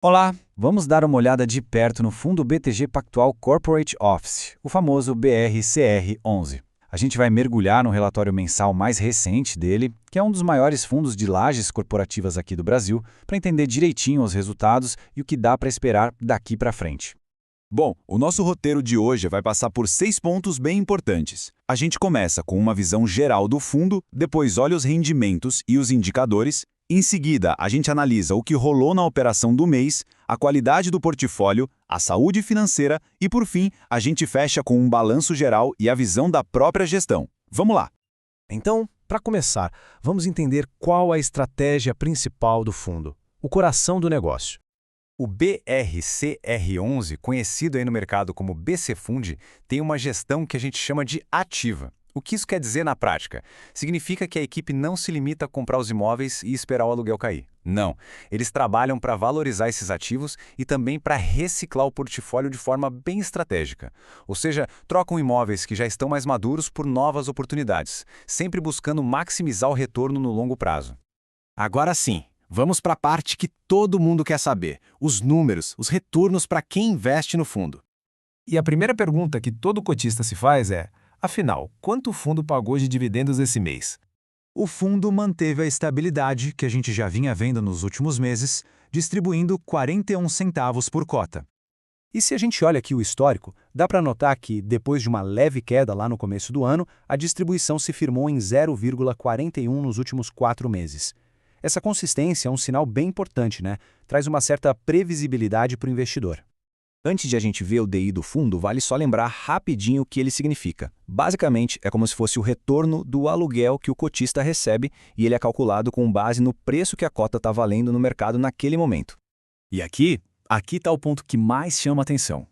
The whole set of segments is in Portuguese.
Olá, vamos dar uma olhada de perto no fundo BTG Pactual Corporate Office, o famoso BRCR11. A gente vai mergulhar no relatório mensal mais recente dele, que é um dos maiores fundos de lajes corporativas aqui do Brasil, para entender direitinho os resultados e o que dá para esperar daqui para frente. Bom, o nosso roteiro de hoje vai passar por 6 pontos bem importantes. A gente começa com uma visão geral do fundo, depois olha os rendimentos e os indicadores. Em seguida, a gente analisa o que rolou na operação do mês, a qualidade do portfólio, a saúde financeira e, por fim, a gente fecha com um balanço geral e a visão da própria gestão. Vamos lá! Então, para começar, vamos entender qual a estratégia principal do fundo, o coração do negócio. O BRCR11, conhecido aí no mercado como BC Fund, tem uma gestão que a gente chama de ativa. O que isso quer dizer na prática? Significa que a equipe não se limita a comprar os imóveis e esperar o aluguel cair. Não. Eles trabalham para valorizar esses ativos e também para reciclar o portfólio de forma bem estratégica. Ou seja, trocam imóveis que já estão mais maduros por novas oportunidades, sempre buscando maximizar o retorno no longo prazo. Agora sim, vamos para a parte que todo mundo quer saber: os números, os retornos para quem investe no fundo. E a primeira pergunta que todo cotista se faz é: afinal, quanto o fundo pagou de dividendos esse mês? O fundo manteve a estabilidade que a gente já vinha vendo nos últimos meses, distribuindo 41 centavos por cota. E se a gente olha aqui o histórico, dá para notar que, depois de uma leve queda lá no começo do ano, a distribuição se firmou em 0,41 nos últimos 4 meses. Essa consistência é um sinal bem importante, né? Traz uma certa previsibilidade para o investidor. Antes de a gente ver o DI do fundo, vale só lembrar rapidinho o que ele significa. Basicamente, é como se fosse o retorno do aluguel que o cotista recebe e ele é calculado com base no preço que a cota está valendo no mercado naquele momento. E aqui está o ponto que mais chama a atenção.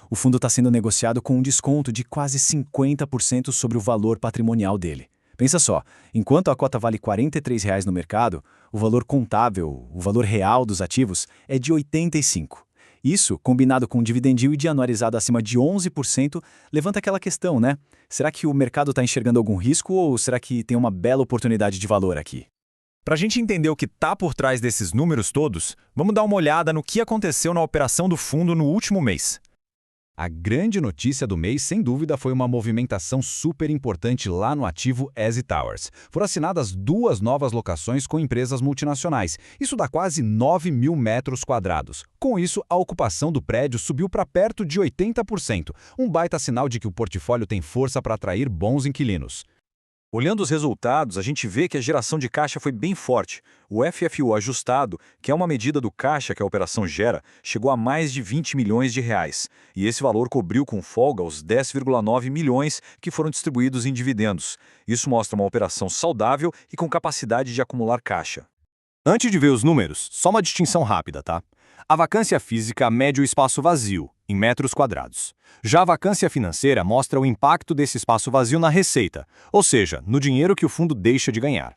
O fundo está sendo negociado com um desconto de quase 50% sobre o valor patrimonial dele. Pensa só, enquanto a cota vale R$ 43 no mercado, o valor contábil, o valor real dos ativos, é de 85. Isso, combinado com um dividend yield anualizado acima de 11%, levanta aquela questão, né? Será que o mercado está enxergando algum risco ou será que tem uma bela oportunidade de valor aqui? Para a gente entender o que está por trás desses números todos, vamos dar uma olhada no que aconteceu na operação do fundo no último mês. A grande notícia do mês, sem dúvida, foi uma movimentação super importante lá no ativo EZ Towers. Foram assinadas 2 novas locações com empresas multinacionais. Isso dá quase 9 mil metros quadrados. Com isso, a ocupação do prédio subiu para perto de 80%, um baita sinal de que o portfólio tem força para atrair bons inquilinos. Olhando os resultados, a gente vê que a geração de caixa foi bem forte. O FFO ajustado, que é uma medida do caixa que a operação gera, chegou a mais de 20 milhões de reais. E esse valor cobriu com folga os 10,9 milhões que foram distribuídos em dividendos. Isso mostra uma operação saudável e com capacidade de acumular caixa. Antes de ver os números, só uma distinção rápida, tá? A vacância física mede o espaço vazio, em metros quadrados. Já a vacância financeira mostra o impacto desse espaço vazio na receita, ou seja, no dinheiro que o fundo deixa de ganhar.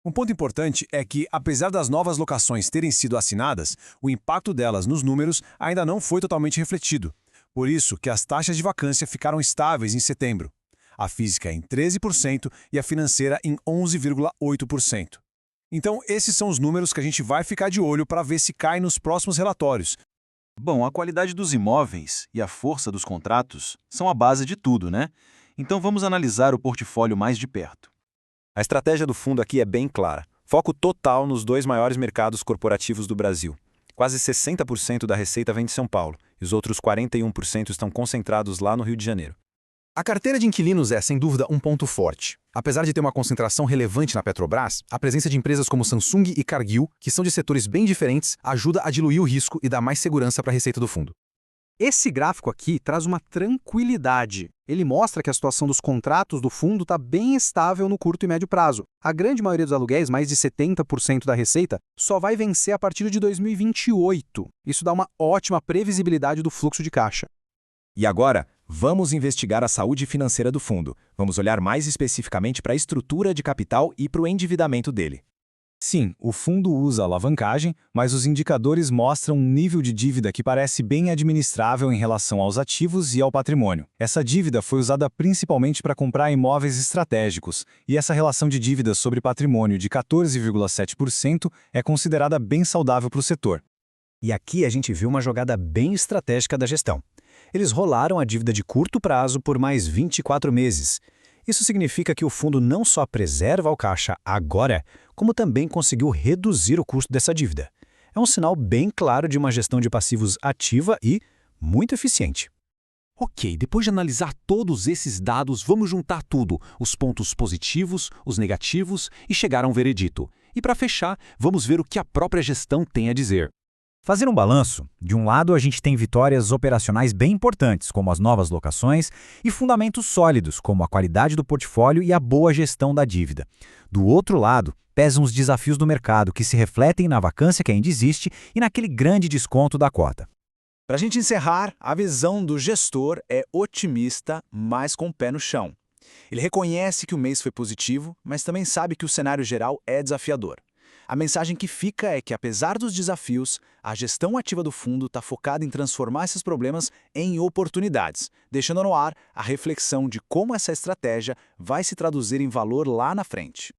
Um ponto importante é que, apesar das novas locações terem sido assinadas, o impacto delas nos números ainda não foi totalmente refletido. Por isso que as taxas de vacância ficaram estáveis em setembro. A física em 13% e a financeira em 11,8%. Então, esses são os números que a gente vai ficar de olho para ver se cai nos próximos relatórios. Bom, a qualidade dos imóveis e a força dos contratos são a base de tudo, né? Então vamos analisar o portfólio mais de perto. A estratégia do fundo aqui é bem clara. Foco total nos 2 maiores mercados corporativos do Brasil. Quase 60% da receita vem de São Paulo e os outros 41% estão concentrados lá no Rio de Janeiro. A carteira de inquilinos é, sem dúvida, um ponto forte. Apesar de ter uma concentração relevante na Petrobras, a presença de empresas como Samsung e Cargill, que são de setores bem diferentes, ajuda a diluir o risco e dar mais segurança para a receita do fundo. Esse gráfico aqui traz uma tranquilidade. Ele mostra que a situação dos contratos do fundo está bem estável no curto e médio prazo. A grande maioria dos aluguéis, mais de 70% da receita, só vai vencer a partir de 2028. Isso dá uma ótima previsibilidade do fluxo de caixa. E agora, vamos investigar a saúde financeira do fundo. Vamos olhar mais especificamente para a estrutura de capital e para o endividamento dele. Sim, o fundo usa alavancagem, mas os indicadores mostram um nível de dívida que parece bem administrável em relação aos ativos e ao patrimônio. Essa dívida foi usada principalmente para comprar imóveis estratégicos, e essa relação de dívidas sobre patrimônio de 14,7% é considerada bem saudável para o setor. E aqui a gente viu uma jogada bem estratégica da gestão. Eles rolaram a dívida de curto prazo por mais 24 meses. Isso significa que o fundo não só preserva o caixa agora, como também conseguiu reduzir o custo dessa dívida. É um sinal bem claro de uma gestão de passivos ativa e muito eficiente. Ok, depois de analisar todos esses dados, vamos juntar tudo, os pontos positivos, os negativos e chegar a um veredito. E para fechar, vamos ver o que a própria gestão tem a dizer. Fazer um balanço, de um lado a gente tem vitórias operacionais bem importantes, como as novas locações, e fundamentos sólidos, como a qualidade do portfólio e a boa gestão da dívida. Do outro lado, pesam os desafios do mercado, que se refletem na vacância que ainda existe e naquele grande desconto da cota. Para a gente encerrar, a visão do gestor é otimista, mas com o pé no chão. Ele reconhece que o mês foi positivo, mas também sabe que o cenário geral é desafiador. A mensagem que fica é que, apesar dos desafios, a gestão ativa do fundo está focada em transformar esses problemas em oportunidades, deixando no ar a reflexão de como essa estratégia vai se traduzir em valor lá na frente.